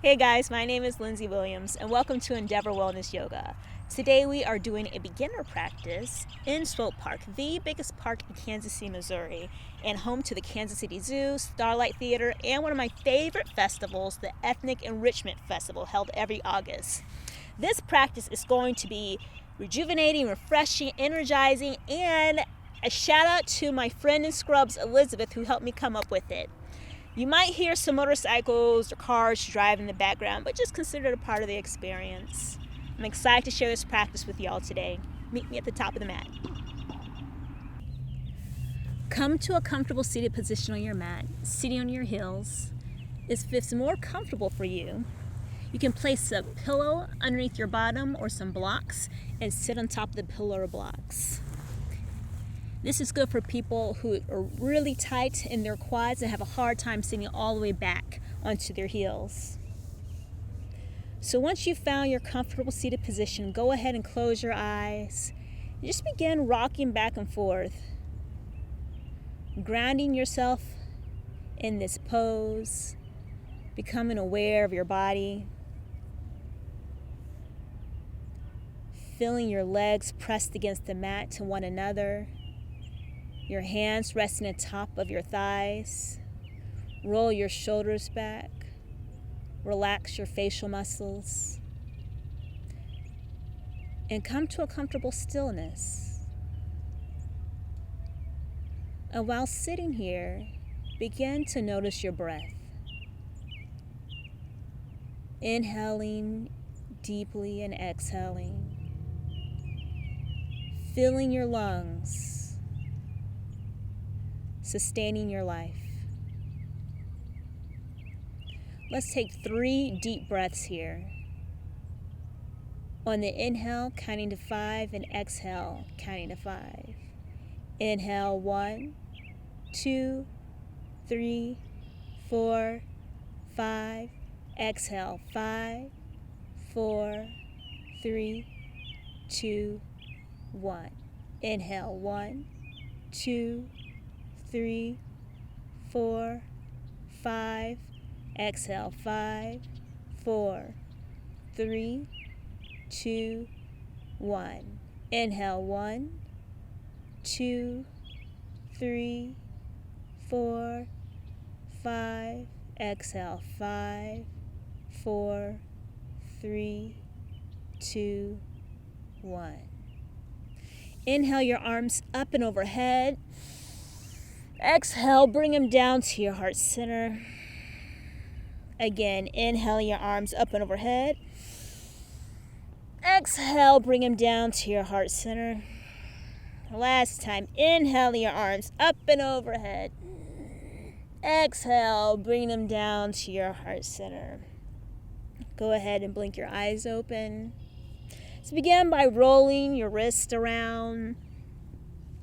Hey guys, my name is Lindsay Williams and welcome to Endeavor Wellness Yoga. Today we are doing a beginner practice in Swope Park, the biggest park in Kansas City, Missouri, and home to the Kansas City Zoo, Starlight Theater, and one of my favorite festivals, the Ethnic Enrichment Festival, held every August. This practice is going to be rejuvenating, refreshing, energizing, and a shout out to my friend in Scrubs, Elizabeth, who helped me come up with it. You might hear some motorcycles or cars drive in the background, but just consider it a part of the experience. I'm excited to share this practice with y'all today. Meet me at the top of the mat. Come to a comfortable seated position on your mat, sitting on your heels. If it's more comfortable for you, you can place a pillow underneath your bottom or some blocks and sit on top of the pillow or blocks. This is good for people who are really tight in their quads and have a hard time sitting all the way back onto their heels. So once you've found your comfortable seated position, go ahead and close your eyes and just begin rocking back and forth, grounding yourself in this pose, becoming aware of your body, feeling your legs pressed against the mat to one another. Your hands resting atop of your thighs. Roll your shoulders back. Relax your facial muscles. And come to a comfortable stillness. And while sitting here, begin to notice your breath. Inhaling deeply and exhaling. Filling your lungs. Sustaining your life. Let's take 3 deep breaths here. On the inhale, counting to 5, and exhale, counting to 5. Inhale, 1, 2, 3, 4, 5. Exhale, 5, 4, 3, 2, 1. Inhale, 1, 2, 3, 4, 5. Exhale, 5, 4, 3, 2, 1. Inhale, 1, 2, 3, 4, 5. Exhale, 5, 4, 3, 2, 1. Inhale your arms up and overhead. Exhale, bring them down to your heart center. Again, inhale your arms up and overhead. Exhale, bring them down to your heart center. Last time, inhale your arms up and overhead. Exhale, bring them down to your heart center. Go ahead and blink your eyes open. So begin by rolling your wrist around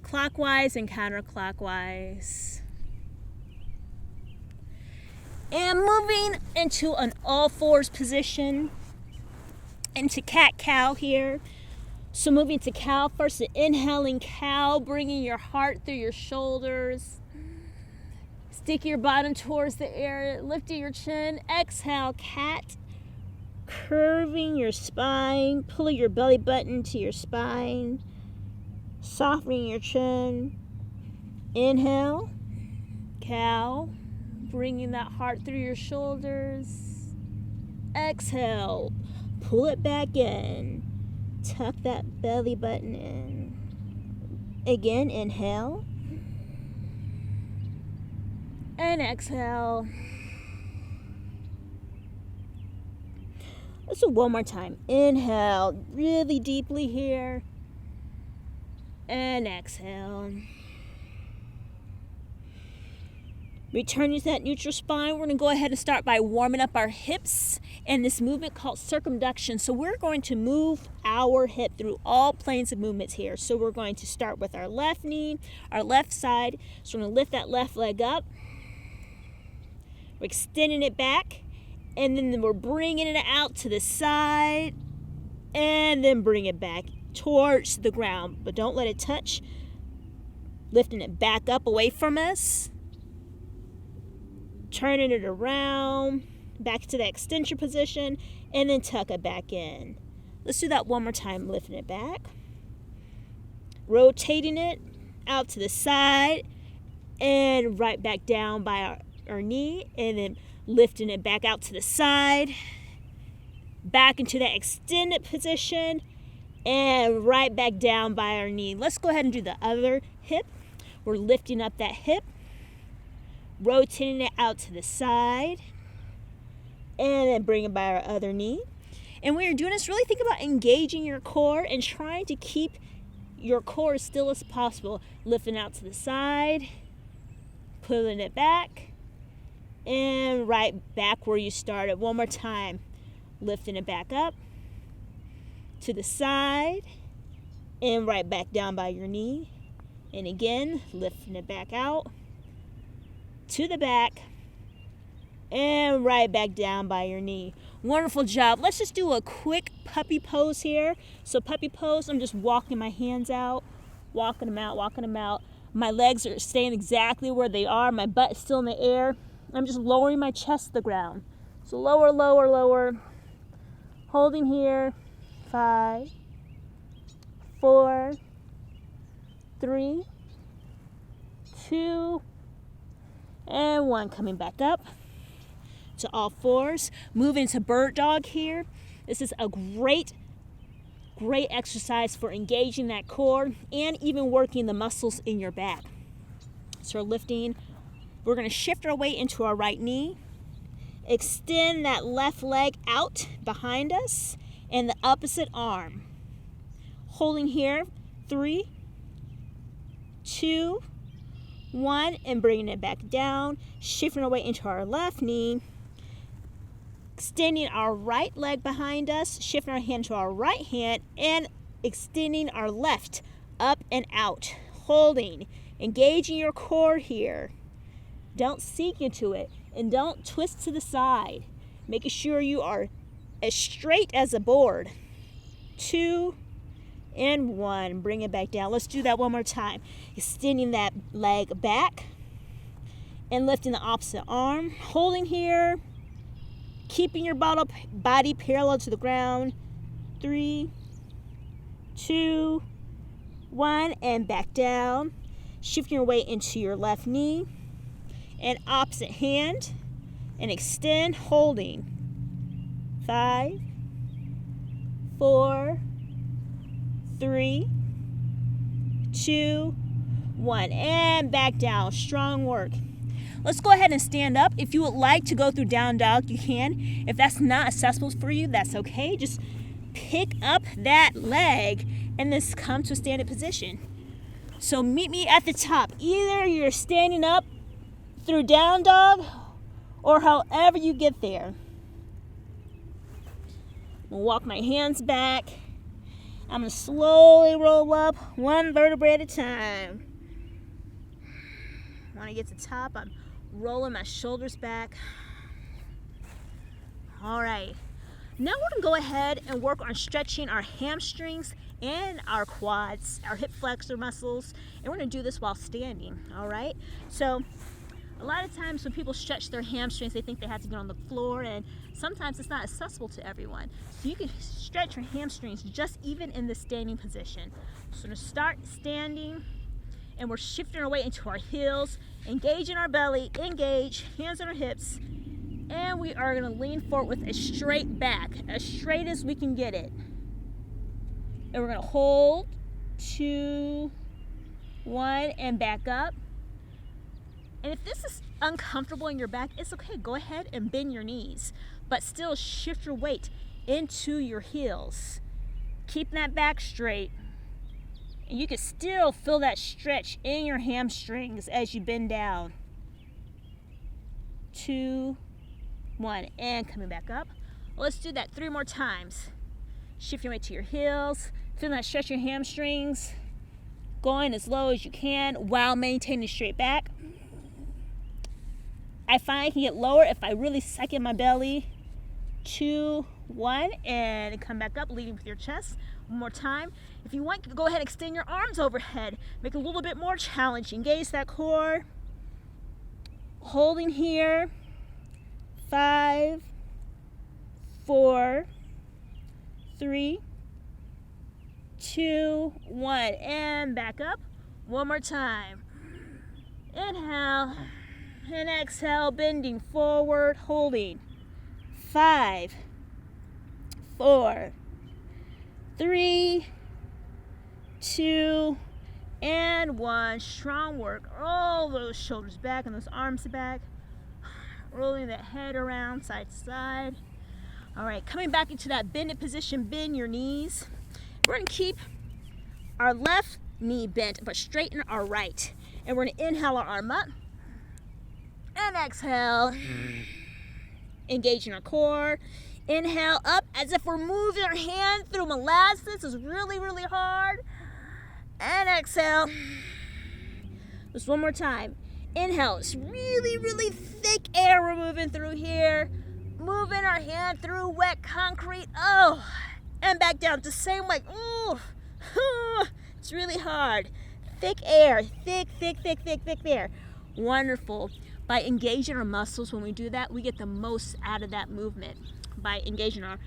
clockwise and counterclockwise. And moving into an all fours position, into cat-cow here. So moving to cow first, so inhaling cow, bringing your heart through your shoulders. Stick your bottom towards the air, lifting your chin. Exhale, cat. Curving your spine, pulling your belly button to your spine. Softening your chin. Inhale, cow, bringing that heart through your shoulders. Exhale, pull it back in. Tuck that belly button in. Again, inhale. And exhale. Let's do one more time. Inhale really deeply here. And exhale. Returning to that neutral spine, we're going to go ahead and start by warming up our hips and this movement called circumduction. So we're going to move our hip through all planes of movements here. So we're going to start with our left knee, our left side. So we're going to lift that left leg up. We're extending it back. And then we're bringing it out to the side. And then bring it back towards the ground. But don't let it touch. Lifting it back up away from us. Turning it around. back to that extension position, and then tuck it back in. Let's do that one more time, lifting it back, rotating it out to the side, and right back down by our knee, and then lifting it back out to the side, back into that extended position, and right back down by our knee. Let's go ahead and do the other hip. We're lifting up that hip, rotating it out to the side, and then bring it by our other knee. And when you're doing this, really think about engaging your core and trying to keep your core as still as possible. Lifting out to the side, pulling it back, and right back where you started. One more time. Lifting it back up to the side, and right back down by your knee. And again, lifting it back out to the back, and right back down by your knee. Wonderful job. Let's just do a quick puppy pose here. So puppy pose, I'm just walking my hands out, walking them out. My legs are staying exactly where they are. My butt is still in the air. I'm just lowering my chest to the ground. So lower. Holding here. 5, 4, 3, 2, and 1. Coming back up to all fours. Moving to bird dog here. This is a great exercise for engaging that core and even working the muscles in your back. So we're lifting. We're going to shift our weight into our right knee. Extend that left leg out behind us and the opposite arm. Holding here. 3, 2, 1, and bringing it back down. Shifting our weight into our left knee. Extending our right leg behind us, shifting our hand to our right hand, and extending our left up and out. Holding, engaging your core here. Don't sink into it, and don't twist to the side. Making sure you are as straight as a board. 2 and 1. Bring it back down. Let's do that one more time. Extending that leg back and lifting the opposite arm. Holding here. Keeping your body parallel to the ground. 3, 2, 1, and back down. Shifting your weight into your left knee and opposite hand, and extend, holding. 5, 4, 3, 2, 1, and back down. Strong work. Let's go ahead and stand up. If you would like to go through down dog, you can. If that's not accessible for you, that's okay. Just pick up that leg and then come to a standing position. So meet me at the top. Either you're standing up through down dog or however you get there. I'm gonna walk my hands back. I'm gonna slowly roll up one vertebrae at a time. When I get to the top, I'm rolling my shoulders back. All right. Now we're gonna go ahead and work on stretching our hamstrings and our quads, our hip flexor muscles, and we're gonna do this while standing, all right? So a lot of times when people stretch their hamstrings, they think they have to get on the floor, and sometimes it's not accessible to everyone. So you can stretch your hamstrings just even in the standing position. So we're gonna start standing, and we're shifting our weight into our heels, engaging our belly, engage, hands on our hips, and we are gonna lean forward with a straight back, as straight as we can get it. And we're gonna hold, 2, 1, and back up. And if this is uncomfortable in your back, it's okay. Go ahead and bend your knees, but still shift your weight into your heels. Keeping that back straight. And you can still feel that stretch in your hamstrings as you bend down. 2, 1, and coming back up. Let's do that 3 more times. Shift your weight to your heels. Feel that stretch your hamstrings. Going as low as you can while maintaining straight back. I find I can get lower if I really suck in my belly. 2, 1, and come back up, leading with your chest. One more time. If you want, go ahead and extend your arms overhead. Make it a little bit more challenging. Engage that core. Holding here. 5, 4, 3, 2, 1. And back up. One more time. Inhale and exhale, bending forward, holding. 5, 4, 3, 2, and 1. Strong work. Roll those shoulders back and those arms back. Rolling that head around side to side. All right, coming back into that bended position, bend your knees. We're going to keep our left knee bent, but straighten our right. And we're going to inhale our arm up. And exhale. Engaging our core. Inhale up as if we're moving our hand through molasses. It's really, really hard. And exhale. Just one more time. Inhale. It's really, really thick air we're moving through here. Moving our hand through wet concrete. Oh. And back down the same way. Ooh. It's really hard. Thick air. Thick air. Wonderful. By engaging our muscles, when we do that, we get the most out of that movement. By engaging our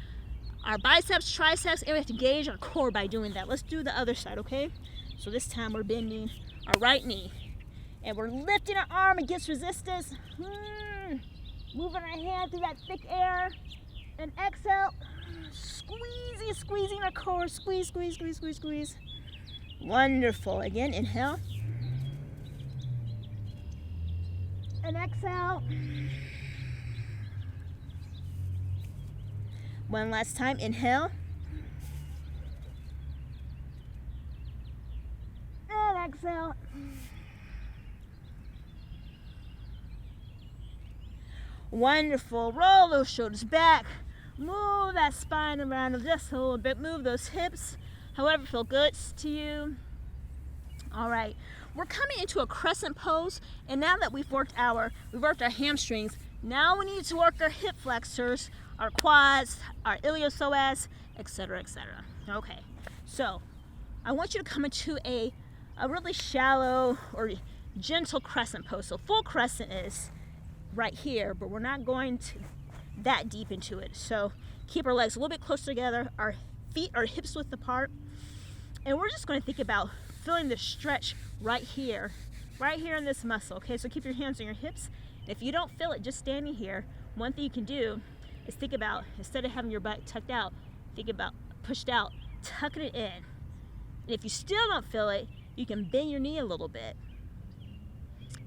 biceps, triceps, and we have to engage our core by doing that. Let's do the other side, okay? So this time we're bending our right knee. And we're lifting our arm against resistance. Moving our hand through that thick air. And exhale. Squeezing our core. Squeeze. Wonderful. Again, inhale. And exhale. One last time. Inhale. And exhale. Wonderful. Roll those shoulders back. Move that spine around just a little bit. Move those hips. However feel good to you. All right. We're coming into a crescent pose, and now that we've worked our hamstrings, now we need to work our hip flexors, our quads, our iliopsoas, etc., etc. Okay, so I want you to come into a really shallow or gentle crescent pose. So full crescent is right here, but we're not going to that deep into it. So keep our legs a little bit closer together, our feet are hips width apart, and we're just going to think about feeling the stretch right here in this muscle. Okay, so keep your hands on your hips. If you don't feel it just standing here, one thing you can do is think about, instead of having your butt tucked out, think about pushed out, tucking it in. And if you still don't feel it, you can bend your knee a little bit.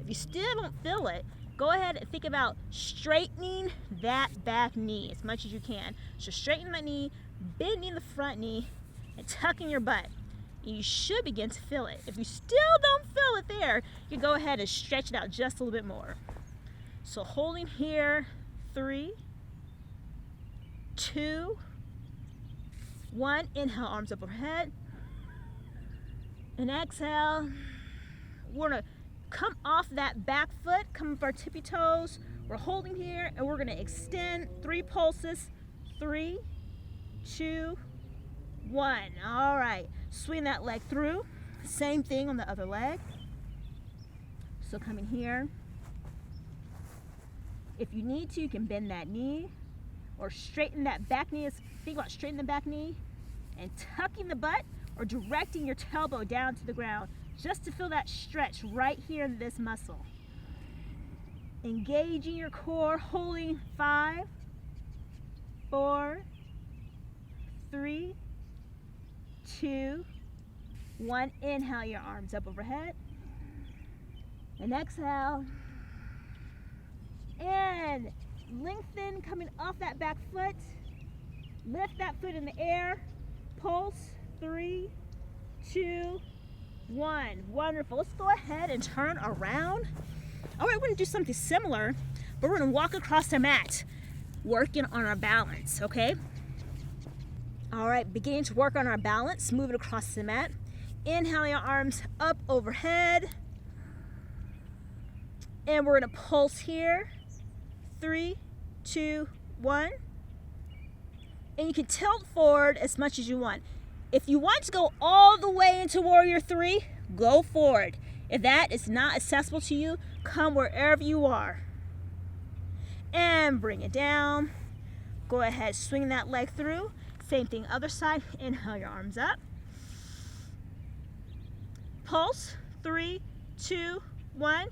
If you still don't feel it, go ahead and think about straightening that back knee as much as you can. So straighten that knee, bending the front knee, and tucking your butt. You should begin to feel it. If you still don't feel it there, you go ahead and stretch it out just a little bit more. So holding here, 3, 2, 1. Inhale, arms up overhead. And exhale. We're gonna come off that back foot, come up our tippy toes. We're holding here, and we're gonna extend 3 pulses. 3, 2, 1. All right. Swing that leg through. Same thing on the other leg. So coming here. If you need to, you can bend that knee or straighten that back knee. Think about straightening the back knee and tucking the butt or directing your tailbone down to the ground just to feel that stretch right here in this muscle. Engaging your core, holding 5, 4, 3, 2, 1. Inhale your arms up overhead. And exhale. And lengthen coming off that back foot. Lift that foot in the air. Pulse. 3, 2, 1. Wonderful. Let's go ahead and turn around. All right, we're going to do something similar, but we're going to walk across the mat, working on our balance, okay? All right, beginning to work on our balance, moving across the mat. Inhale your arms up overhead. And we're going to pulse here. 3, 2, 1. And you can tilt forward as much as you want. If you want to go all the way into Warrior 3, go forward. If that is not accessible to you, come wherever you are. And bring it down. Go ahead, swing that leg through. Same thing, other side. Inhale your arms up. Pulse, 3, 2, 1,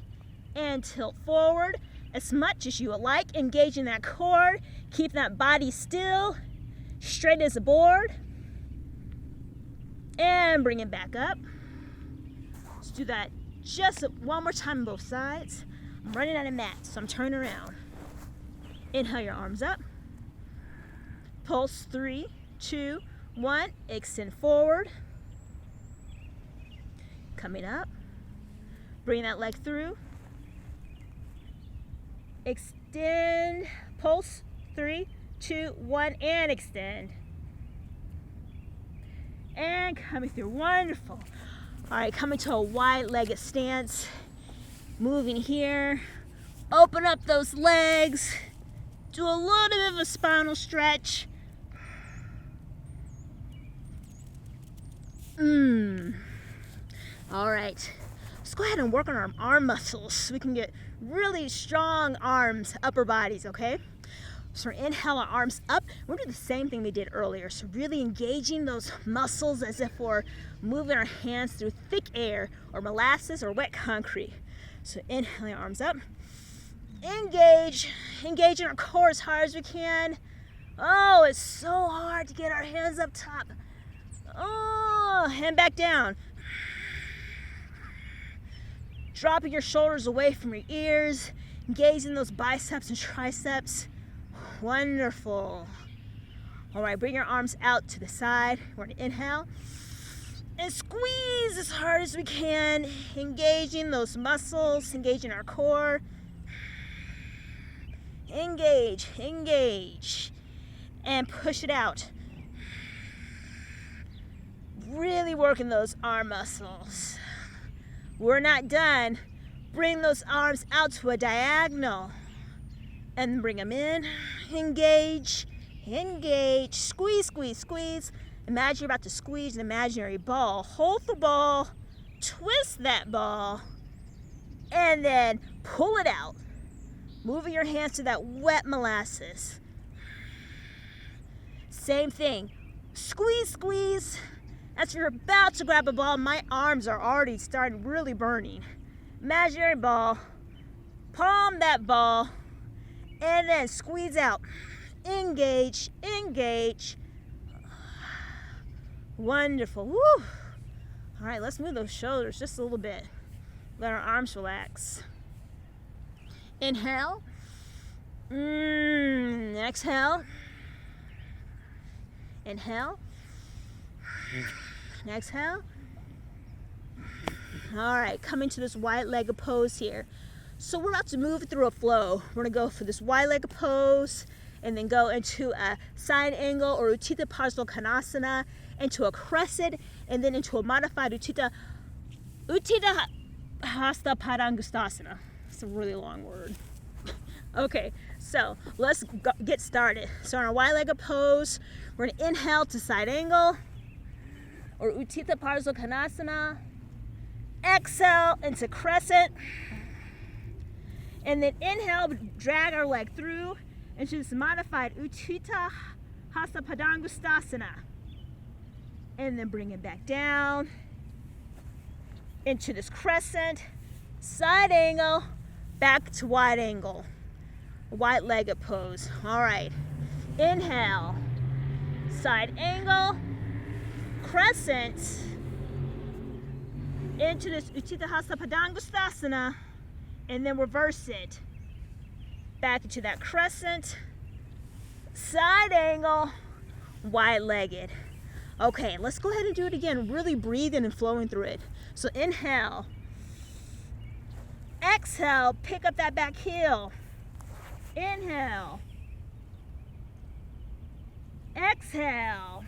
and tilt forward as much as you would like. Engaging that core, keep that body still, straight as a board. And bring it back up. Let's do that just one more time on both sides. I'm running out of mat, so I'm turning around. Inhale your arms up. Pulse, 3, 2, 1, extend forward. Coming up. Bring that leg through. Extend. Pulse, 3, 2, 1, and extend. And coming through. Wonderful. All right, coming to a wide-legged stance. Moving here. Open up those legs. Do a little bit of a spinal stretch. All right, let's go ahead and work on our arm muscles so we can get really strong arms, upper bodies, okay? So inhale our arms up. We're gonna do the same thing we did earlier. So really engaging those muscles as if we're moving our hands through thick air or molasses or wet concrete. So inhale your arms up. Engage in our core as hard as we can. Oh, it's so hard to get our hands up top. Oh, and back down. Dropping your shoulders away from your ears, engaging those biceps and triceps. Wonderful. All right, bring your arms out to the side. We're gonna inhale and squeeze as hard as we can, engaging those muscles, engaging our core. Engage, and push it out. Really working those arm muscles. We're not done. Bring those arms out to a diagonal and bring them in. Engage, squeeze. Imagine you're about to squeeze an imaginary ball. Hold the ball, twist that ball, and then pull it out. Moving your hands to that wet molasses. Same thing. Squeeze. As you're about to grab a ball, my arms are already starting really burning. Imaginary ball. Palm that ball. And then squeeze out. Engage. Wonderful. Woo. All right, let's move those shoulders just a little bit. Let our arms relax. Inhale. Exhale. Inhale. Exhale. All right, coming to this wide-legged pose here. So we're about to move through a flow. We're gonna go for this wide-legged pose and then go into a side angle or Utthita Parsvakonasana, into a crescent, and then into a modified Utthita Hasta Padangusthasana. It's a really long word. Okay, so let's get started. So in our wide-legged pose, we're gonna inhale to side angle or Utthita Parsvakonasana. Exhale into crescent. And then inhale, drag our leg through into this modified Utthita Hasta Padangusthasana. And then bring it back down into this crescent, side angle, back to wide angle, wide-legged pose. All right, inhale, side angle, crescent, into this Utthita Hasta Padangusthasana, and then reverse it back into that crescent, side angle, wide-legged. Okay, let's go ahead and do it again, really breathing and flowing through it. So inhale, exhale, pick up that back heel. Inhale, exhale,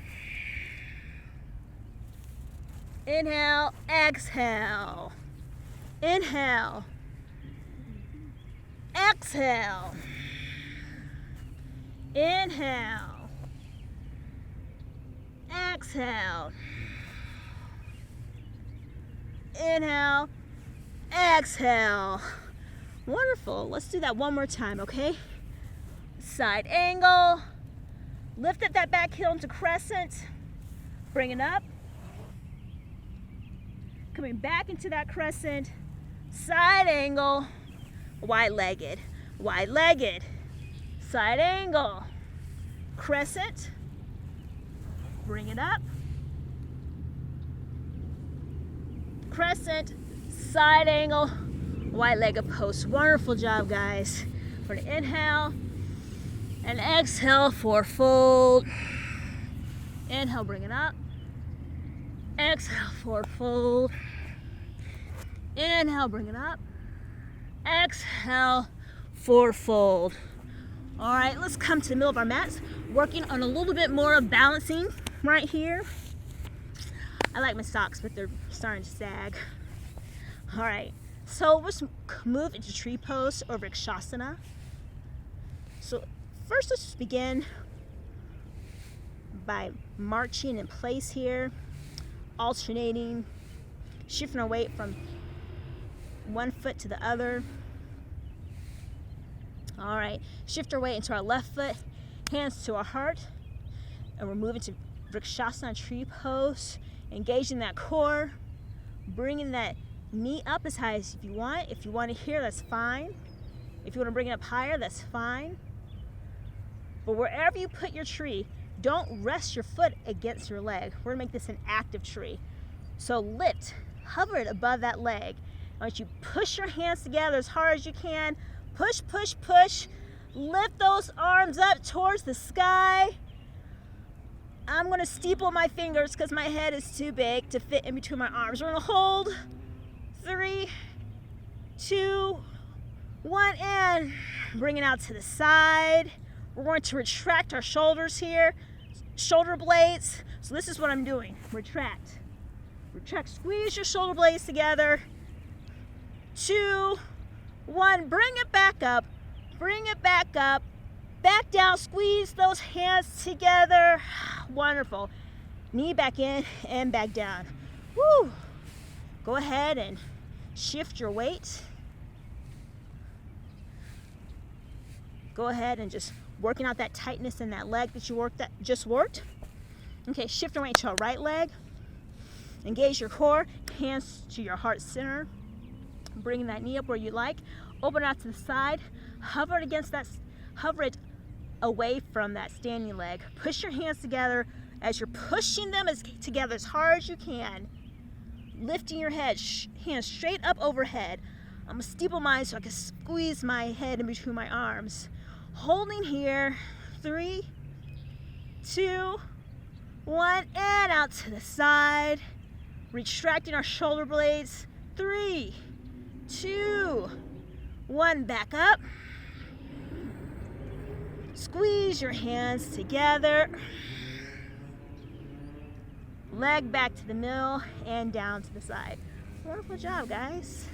inhale, exhale, inhale, exhale, inhale, exhale, inhale, exhale. Wonderful. Let's do that one more time, okay? side angle, lift up that back heel into crescent, bring it up, coming back into that crescent, side angle, wide-legged, side angle, crescent, bring it up, crescent, side angle, wide-legged post. Wonderful job, guys. For the inhale and exhale, forward fold. Inhale, bring it up. Exhale, forward fold. Inhale, bring it up. Exhale, forward fold. All right, let's come to the middle of our mats, working on a little bit more of balancing right here. I like my socks, but they're starting to sag. All right, so let's move into tree pose or Vrikshasana. So first, let's just begin by marching in place here, alternating, shifting our weight from one foot to the other. All right, shift our weight into our left foot, hands to our heart, and we're moving to Vrikshasana tree pose, engaging that core, bringing that knee up as high as you want. If you want it here, that's fine. If you want to bring it up higher, that's fine. But wherever you put your tree, don't rest your foot against your leg. We're gonna make this an active tree. So lift, hover it above that leg. I want you to push your hands together as hard as you can. Push, push, push. Lift those arms up towards the sky. I'm gonna steeple my fingers because my head is too big to fit in between my arms. We're gonna hold. 3, 2, 1, and bring it out to the side. We're going to retract our shoulders here, shoulder blades. So this is what I'm doing. Retract. Retract, squeeze your shoulder blades together. 2, 1, bring it back up. Bring it back up. Back down, squeeze those hands together. Wonderful. Knee back in and back down. Woo! Go ahead and shift your weight. Go ahead and just working out that tightness in that leg that you just worked. Okay, shift your weight to our right leg. Engage your core, hands to your heart center. Bring that knee up where you like. Open it out to the side. Hover it against that, hover it away from that standing leg. Push your hands together as you're pushing them together as hard as you can. Lifting your head, hands straight up overhead. I'm gonna steeple mine so I can squeeze my head in between my arms. Holding here, 3, 2, 1, and out to the side. Retracting our shoulder blades, 3, 2, 1, back up. Squeeze your hands together. Leg back to the middle and down to the side. Wonderful job, guys.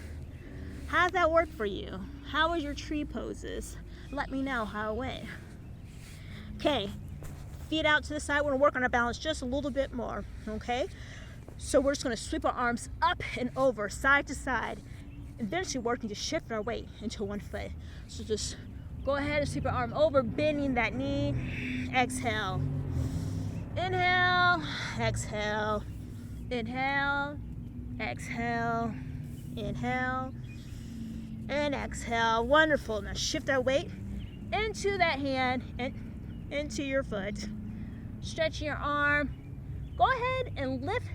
How's that work for you? How was your tree poses? Let me know how it went. Okay, feet out to the side. We're gonna work on our balance just a little bit more, okay? So we're just gonna sweep our arms up and over, side to side, eventually working to shift our weight into one foot. So just go ahead and sweep your arm over, bending that knee. Exhale. Inhale, exhale, inhale, exhale, inhale, and exhale. Wonderful. Now shift our weight into that hand and into your foot. Stretching your arm. Go ahead and lift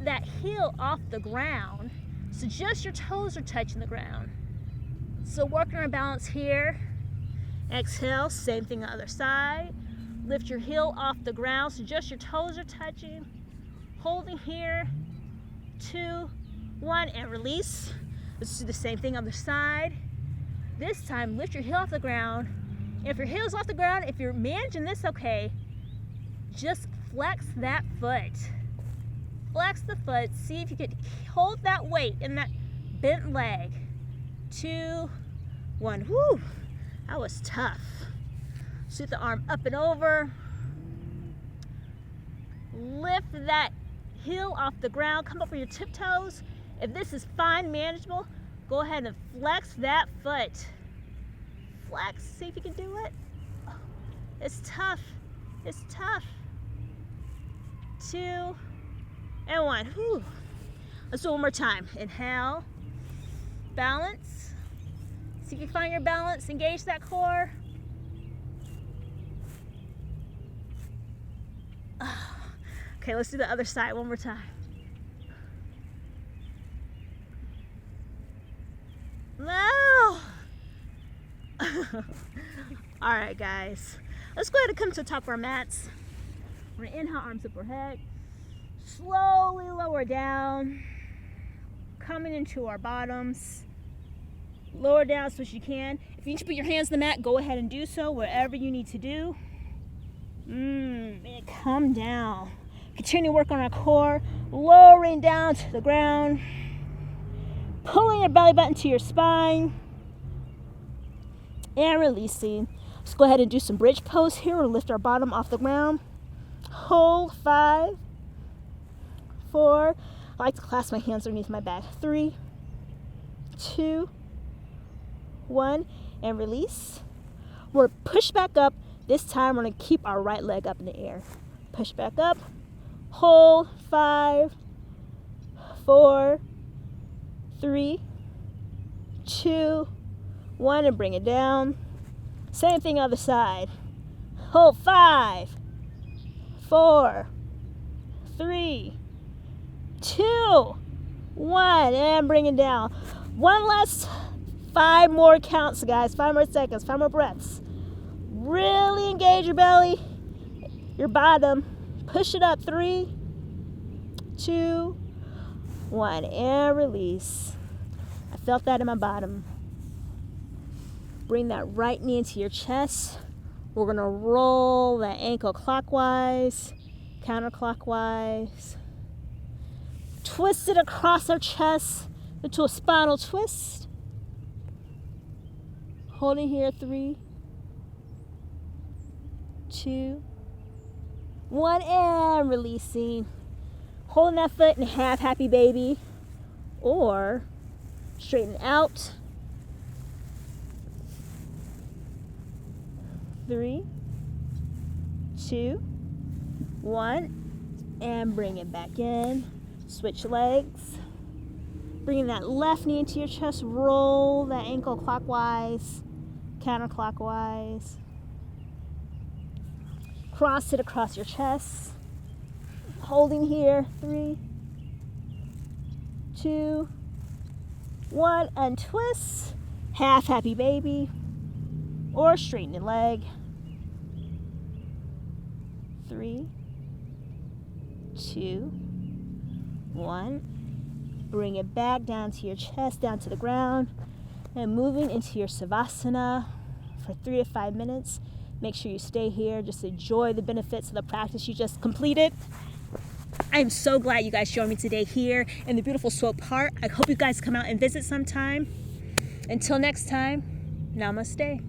that heel off the ground so just your toes are touching the ground. So working our balance here. Exhale, same thing on the other side. Lift your heel off the ground so just your toes are touching. Holding here, 2, 1, and release. Let's do the same thing on the side. This time, lift your heel off the ground. If your heel's off the ground, if you're managing this okay, just flex that foot. Flex the foot. See if you could hold that weight in that bent leg. 2, 1. Whew, that was tough. Sweep the arm up and over. Lift that heel off the ground. Come up on your tiptoes. If this is fine, manageable, go ahead and flex that foot. flex. See if you can do it. It's tough. It's tough. 2 and 1. Whew. Let's do it one more time. Inhale. Balance. See if you can find your balance. Engage that core. Okay, let's do the other side one more time. No! All right, guys. Let's go ahead and come to the top of our mats. We're gonna inhale, arms up overhead. Slowly lower down. Coming into our bottoms. Lower down as much as you can. If you need to put your hands on the mat, go ahead and do so, whatever you need to do. And come down. Continue to work on our core, lowering down to the ground, pulling your belly button to your spine, and releasing. Let's go ahead and do some bridge pose here. We'll lift our bottom off the ground. Hold 5, 4. I like to clasp my hands underneath my back. 3, 2, 1, and release. We're push back up. This time we're going to keep our right leg up in the air. Push back up. Hold 5, 4, 3, 2, 1, and bring it down. Same thing other side. Hold 5, 4, 3, 2, 1, and bring it down. One last 5 more counts, guys. 5 more seconds, 5 more breaths. Really engage your belly, your bottom. Push it up. 3, 2, 1, and release. I felt that in my bottom. Bring that right knee into your chest. We're gonna roll that ankle clockwise, counterclockwise. Twist it across our chest into a spinal twist. Holding here. 3, 2, 1, and releasing. Holding that foot in half happy baby, or straighten out. 3, 2, 1, and bring it back in. Switch legs. Bringing that left knee into your chest. Roll that ankle clockwise, counterclockwise. Cross it across your chest. Holding here. 3, 2, 1, untwist. Half happy baby, or straightening leg. 3, 2, 1. Bring it back down to your chest, down to the ground, and moving into your Savasana for 3 to 5 minutes. Make sure you stay here. Just enjoy the benefits of the practice you just completed. I'm so glad you guys joined me today here in the beautiful Swope Park. I hope you guys come out and visit sometime. Until next time, namaste.